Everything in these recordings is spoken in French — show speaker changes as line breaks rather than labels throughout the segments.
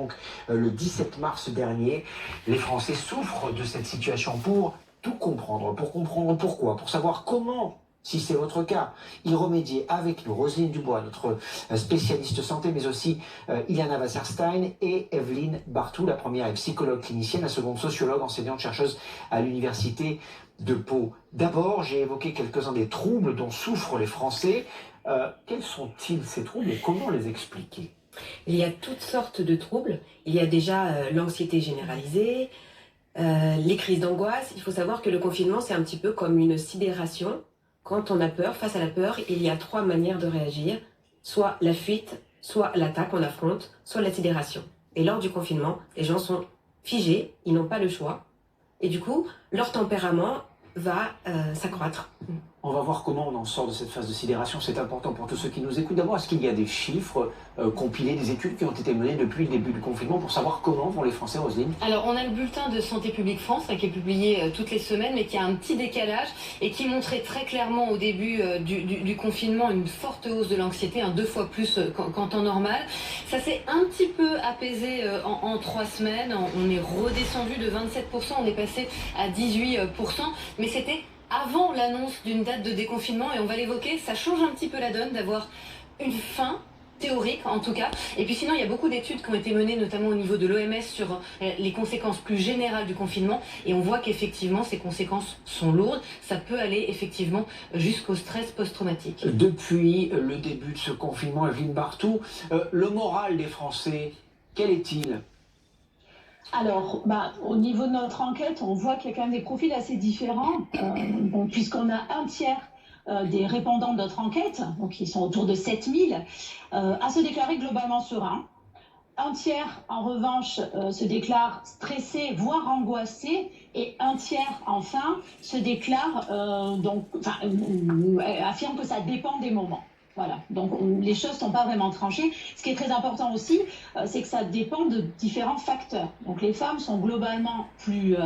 donc le 17 mars dernier. Les Français souffrent de cette situation. Pour tout comprendre, pour comprendre pourquoi, pour savoir comment, si c'est votre cas, y remédier avec nous, Roselyne Dubois, notre spécialiste santé, mais aussi Iliana Wasserstein et Evelyne Barthou. La première est psychologue clinicienne, la seconde sociologue, enseignante, chercheuse à l'université de Pau. D'abord, j'ai évoqué quelques-uns des troubles dont souffrent les Français. Quels sont-ils ces troubles et comment les expliquer?
Il y a toutes sortes de troubles. Il y a déjà l'anxiété généralisée, les crises d'angoisse. Il faut savoir que le confinement, c'est un petit peu comme une sidération. Quand on a peur, face à la peur, il y a 3 manières de réagir. Soit la fuite, soit l'attaque, on affronte, soit la sidération. Et lors du confinement, les gens sont figés, ils n'ont pas le choix. Et du coup, leur tempérament va s'accroître.
On va voir comment on en sort de cette phase de sidération. C'est important pour tous ceux qui nous écoutent. D'abord, est-ce qu'il y a des chiffres compilés, des études qui ont été menées depuis le début du confinement pour savoir comment vont les Français, Roselyne?
Alors, on a le bulletin de Santé publique France qui est publié toutes les semaines, mais qui a un petit décalage et qui montrait très clairement au début du confinement une forte hausse de l'anxiété, 2 fois plus qu'en temps normal. Ça s'est un petit peu apaisé en 3 semaines. On est redescendu de 27%, on est passé à 18%, mais c'était avant l'annonce d'une date de déconfinement, et on va l'évoquer, ça change un petit peu la donne d'avoir une fin théorique en tout cas. Et puis sinon, il y a beaucoup d'études qui ont été menées, notamment au niveau de l'OMS, sur les conséquences plus générales du confinement, et on voit qu'effectivement, ces conséquences sont lourdes. Ça peut aller effectivement jusqu'au stress post-traumatique.
Depuis le début de ce confinement, Evelyne Barthou, le moral des Français, quel est-il?
Alors, au niveau de notre enquête, on voit qu'il y a quand même des profils assez différents, puisqu'on a un tiers des répondants de notre enquête, donc ils sont autour de 7000, à se déclarer globalement serein. Un tiers, en revanche, se déclare stressé, voire angoissé, et un tiers, enfin, se déclare, affirme que ça dépend des moments. Voilà, donc les choses ne sont pas vraiment tranchées. Ce qui est très important aussi, c'est que ça dépend de différents facteurs. Donc les femmes sont globalement plus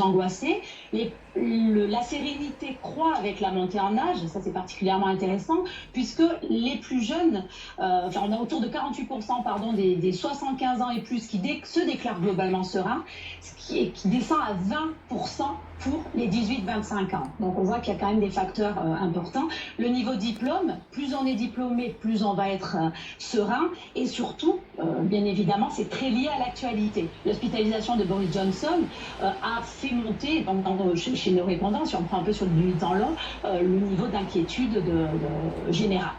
angoissées. La sérénité croît avec la montée en âge, ça c'est particulièrement intéressant, puisque les plus jeunes, on a autour de 48% des 75 ans et plus qui se déclarent globalement sereins, ce qui descend à 20% pour les 18-25 ans. Donc on voit qu'il y a quand même des facteurs importants. Le niveau diplôme, plus on est diplômé, plus on va être serein, et surtout, bien évidemment, c'est très lié à l'actualité. L'hospitalisation de Boris Johnson a fait monter, chez nos répondants, si on prend un peu sur du temps long, le niveau d'inquiétude générale.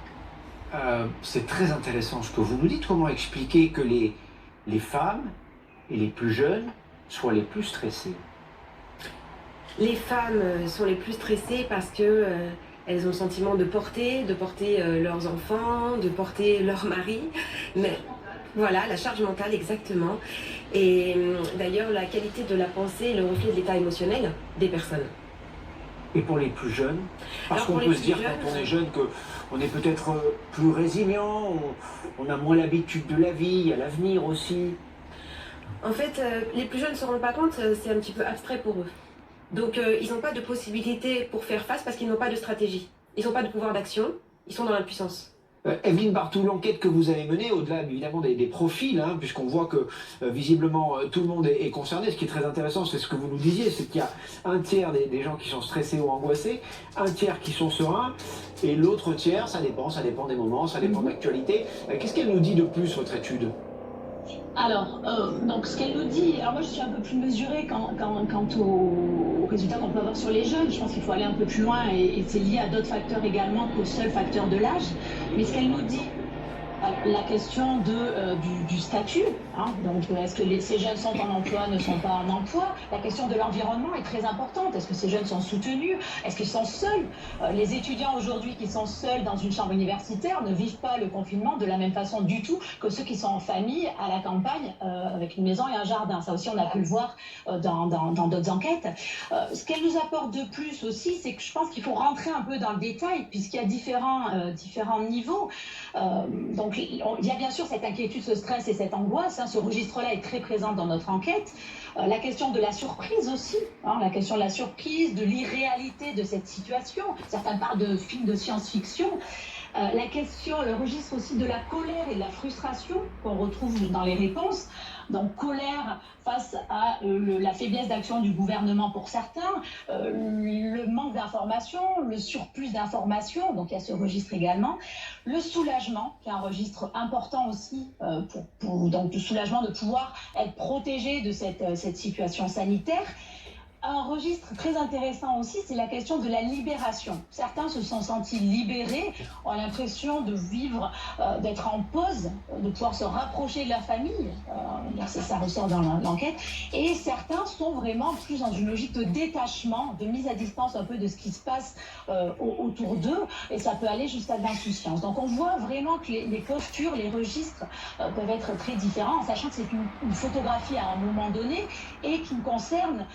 C'est très intéressant ce que vous nous dites. Comment expliquer que les femmes et les plus jeunes soient les plus stressées?
Les femmes sont les plus stressées parce que elles ont le sentiment de porter leurs enfants, de porter leur mari. Mais voilà, la charge mentale, exactement. Et d'ailleurs, la qualité de la pensée est le reflet de l'état émotionnel des personnes.
Et pour les plus jeunes? Parce qu'on peut se dire, quand on est jeune, qu'on est peut-être plus résilient, on a moins l'habitude de la vie, il y a l'avenir aussi.
En fait, les plus jeunes ne se rendent pas compte, c'est un petit peu abstrait pour eux. Donc ils n'ont pas de possibilité pour faire face parce qu'ils n'ont pas de stratégie. Ils n'ont pas de pouvoir d'action, ils sont dans l'impuissance.
Evelyne Barthou, l'enquête que vous avez menée, au-delà évidemment des profils, puisqu'on voit que visiblement tout le monde est concerné, ce qui est très intéressant, c'est ce que vous nous disiez, c'est qu'il y a un tiers des gens qui sont stressés ou angoissés, un tiers qui sont sereins, et l'autre tiers, ça dépend des moments, ça dépend de l'actualité. Qu'est-ce qu'elle nous dit de plus, votre étude?
Alors, donc ce qu'elle nous dit, alors moi je suis un peu plus mesurée quant aux résultats qu'on peut avoir sur les jeunes. Je pense qu'il faut aller un peu plus loin et c'est lié à d'autres facteurs également qu'au seul facteur de l'âge. Mais ce qu'elle nous dit, la question du statut, donc est-ce que ces jeunes sont en emploi, ne sont pas en emploi? La question de l'environnement est très importante. Est-ce que ces jeunes sont soutenus? Est-ce qu'ils sont seuls? Les étudiants aujourd'hui qui sont seuls dans une chambre universitaire ne vivent pas le confinement de la même façon du tout que ceux qui sont en famille, à la campagne, avec une maison et un jardin. Ça aussi, on a pu le voir dans d'autres enquêtes. Ce qu'elle nous apporte de plus aussi, c'est que je pense qu'il faut rentrer un peu dans le détail, puisqu'il y a différents niveaux. Donc, il y a bien sûr cette inquiétude, ce stress et cette angoisse. Ce registre-là est très présent dans notre enquête. La question de la surprise aussi, la question de la surprise, de l'irréalité de cette situation. Certains parlent de films de science-fiction. La question, le registre aussi de la colère et de la frustration qu'on retrouve dans les réponses. Donc colère face à la faiblesse d'action du gouvernement pour certains, le manque d'informations, le surplus d'informations, donc il y a ce registre également, le soulagement, qui est un registre important aussi, donc le soulagement de pouvoir être protégé de cette situation sanitaire. Un registre très intéressant aussi, c'est la question de la libération. Certains se sont sentis libérés, ont l'impression de vivre, d'être en pause, de pouvoir se rapprocher de leur famille. Ça ressort dans l'enquête. Et certains sont vraiment plus dans une logique de détachement, de mise à distance un peu de ce qui se passe autour d'eux. Et ça peut aller jusqu'à de l'insouciance. Donc on voit vraiment que les postures, les registres peuvent être très différents, en sachant que c'est une photographie à un moment donné et qui ne concerne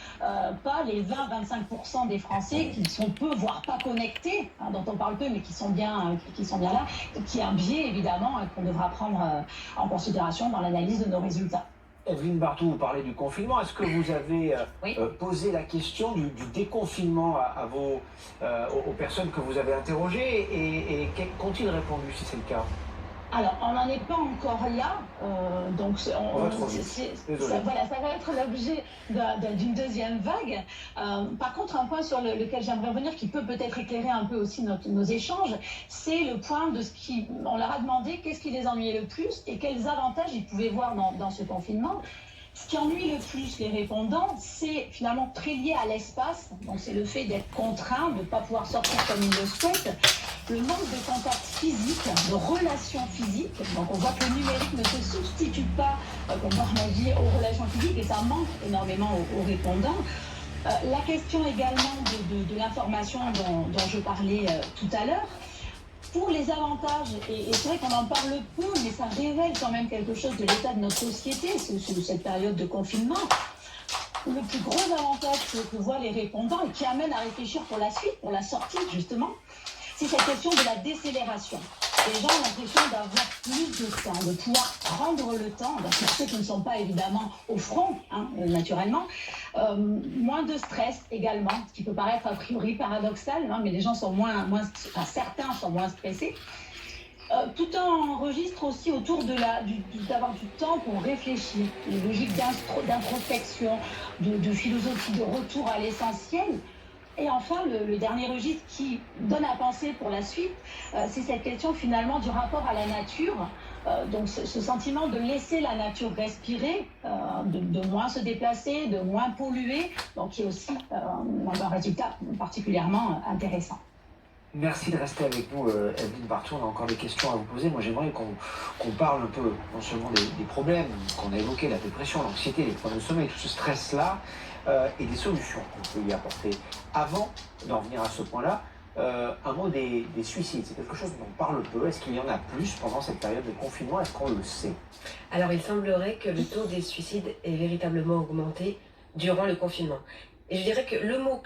pas les 20-25% des Français qui sont peu, voire pas connectés, dont on parle peu, mais qui sont bien là, qui est un biais évidemment qu'on devra prendre en considération dans l'analyse de nos résultats.
Evelyne Barthou, vous parlez du confinement. Est-ce que vous avez posé la question du déconfinement aux personnes que vous avez interrogées et qu'ont-ils répondu si c'est le cas?
Alors, on n'en est pas encore là, donc
ça va être l'objet
d'une deuxième vague. Par contre, un point sur lequel j'aimerais revenir, qui peut-être éclairer un peu aussi nos échanges, c'est le point de on leur a demandé qu'est-ce qui les ennuyait le plus et quels avantages ils pouvaient voir dans ce confinement. Ce qui ennuie le plus les répondants, c'est finalement très lié à l'espace. Donc c'est le fait d'être contraint, de ne pas pouvoir sortir comme ils le souhaitent. Le manque de contact physique, de relations physiques. Donc on voit que le numérique ne se substitue pas, comme on a dit, aux relations physiques et ça manque énormément aux répondants. La question également de l'information dont je parlais tout à l'heure. Pour les avantages, et c'est vrai qu'on en parle peu, mais ça révèle quand même quelque chose de l'état de notre société, cette période de confinement. Le plus gros avantage que voient les répondants et qui amène à réfléchir pour la suite, pour la sortie justement, c'est cette question de la décélération. Les gens ont l'impression d'avoir plus de temps, de pouvoir prendre le temps, pour ceux qui ne sont pas évidemment au front, naturellement. Moins de stress également, ce qui peut paraître a priori paradoxal, mais les gens sont certains sont moins stressés. Tout un registre aussi autour d'avoir du temps pour réfléchir, une logique d'introspection, de philosophie, de retour à l'essentiel. Et enfin, le dernier registre qui donne à penser pour la suite, c'est cette question finalement du rapport à la nature. Donc ce sentiment de laisser la nature respirer, de moins se déplacer, de moins polluer, donc qui est aussi un résultat particulièrement intéressant.
Merci de rester avec nous, Evelyne Barthou. On a encore des questions à vous poser. Moi, j'aimerais qu'on parle un peu, non seulement des problèmes qu'on a évoqués, la dépression, l'anxiété, les problèmes de sommeil, tout ce stress-là, et des solutions qu'on peut y apporter. Avant d'en venir à ce point-là, un mot des suicides. C'est quelque chose dont on parle peu. Est-ce qu'il y en a plus pendant cette période de confinement? Est-ce qu'on le sait?
Alors, il semblerait que le taux des suicides ait véritablement augmenté durant le confinement. Et je dirais que le mot